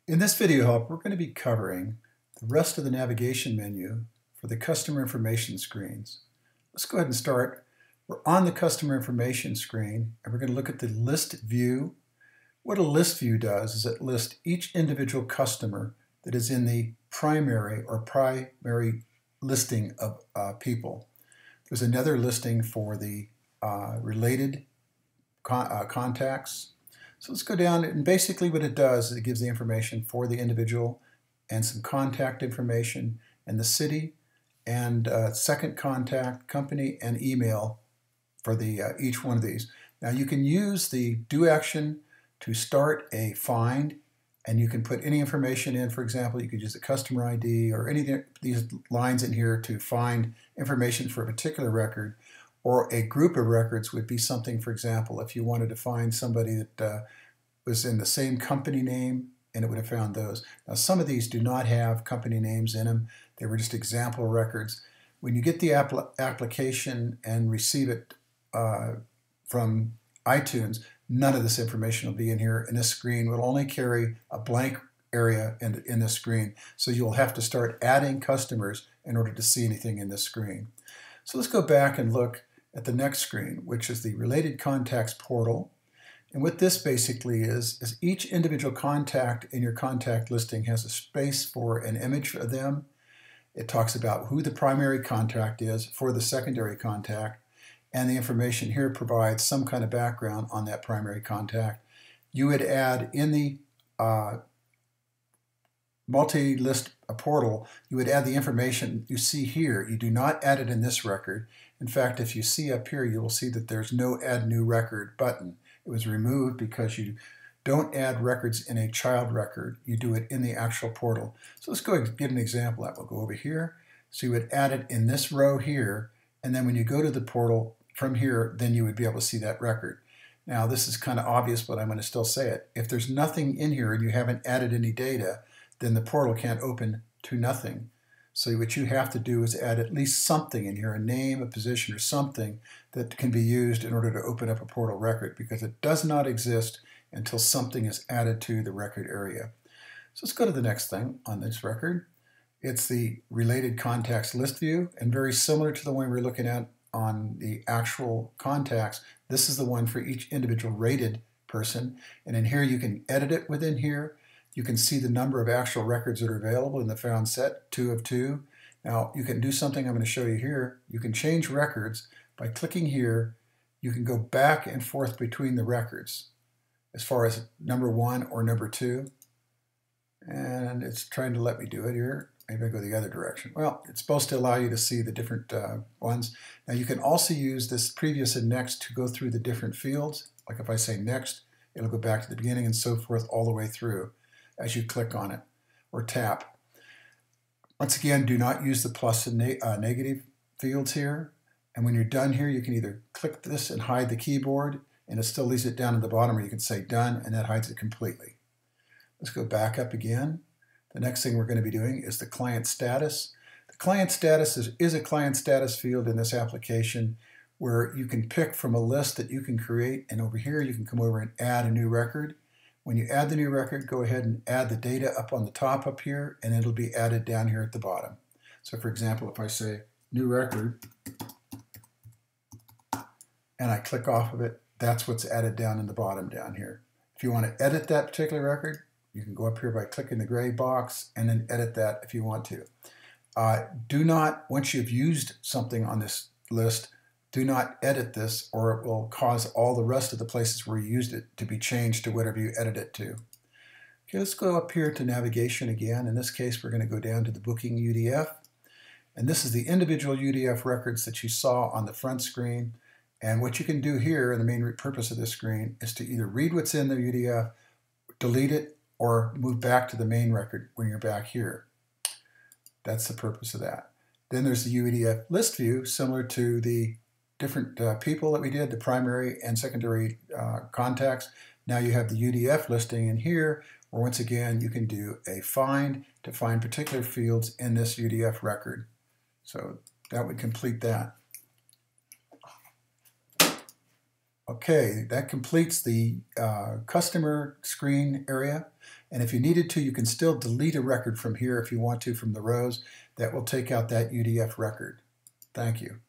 In this video help, we're going to be covering the rest of the navigation menu for the customer information screens. Let's go ahead and start. We're on the customer information screen, and we're going to look at the list view. What a list view does is it lists each individual customer that is in the primary listing of people. There's another listing for the related contacts. So let's go down, and basically what it does is it gives the information for the individual and some contact information and the city and second contact, company, and email for the each one of these. Now you can use the do action to start a find, and you can put any information in. For example, you could use the customer ID or any of these lines in here to find information for a particular record, or a group of records would be something, for example, if you wanted to find somebody that was in the same company name, and it would have found those. Now some of these do not have company names in them. They were just example records. When you get the application and receive it from iTunes, none of this information will be in here, and this screen will only carry a blank area in the screen. So you'll have to start adding customers in order to see anything in this screen. So let's go back and look at the next screen, which is the Related Contacts portal. And what this basically is each individual contact in your contact listing has a space for an image of them. It talks about who the primary contact is for the secondary contact, and the information here provides some kind of background on that primary contact. You would add in the multi-list portal, you would add the information you see here. You do not add it in this record. In fact, if you see up here, you will see that there's no Add New Record button. It was removed because you don't add records in a child record. You do it in the actual portal. So let's go and get an example of that. We'll go over here. So you would add it in this row here, and then when you go to the portal from here, then you would be able to see that record. Now this is kind of obvious, but I'm going to still say it. If there's nothing in here and you haven't added any data, then the portal can't open to nothing. So what you have to do is add at least something in here, a name, a position, or something that can be used in order to open up a portal record, because it does not exist until something is added to the record area. So let's go to the next thing on this record. It's the Related Contacts list view, and very similar to the one we're looking at on the actual contacts, this is the one for each individual rated person. And in here you can edit it within here. You can see the number of actual records that are available in the found set, 2 of 2. Now you can do something I'm going to show you here. You can change records by clicking here. You can go back and forth between the records as far as number 1 or number 2. And it's trying to let me do it here. Maybe I go the other direction. Well, it's supposed to allow you to see the different ones. Now you can also use this previous and next to go through the different fields. Like if I say next, it'll go back to the beginning and so forth all the way through as you click on it or tap. Once again, do not use the plus and negative fields here. And when you're done here, you can either click this and hide the keyboard, and it still leaves it down at the bottom, or you can say done, and that hides it completely. Let's go back up again. The next thing we're going to be doing is the client status. The client status is a client status field in this application where you can pick from a list that you can create, and over here you can come over and add a new record. When you add the new record, go ahead and add the data up on the top up here, and it'll be added down here at the bottom. So for example, if I say new record and I click off of it, that's what's added down in the bottom down here. If you want to edit that particular record, you can go up here by clicking the gray box and then edit that if you want to. Do not, once you've used something on this list, do not edit this, or it will cause all the rest of the places where you used it to be changed to whatever you edit it to. Okay, let's go up here to navigation again. In this case, we're going to go down to the booking UDF. And this is the individual UDF records that you saw on the front screen. And what you can do here, and the main purpose of this screen, is to either read what's in the UDF, delete it, or move back to the main record when you're back here. That's the purpose of that. Then there's the UDF list view, similar to the different people that we did, the primary and secondary contacts. Now you have the UDF listing in here, where once again you can do a find to find particular fields in this UDF record. So that would complete that. Okay, that completes the customer screen area. And if you needed to, you can still delete a record from here if you want to from the rows. That will take out that UDF record. Thank you.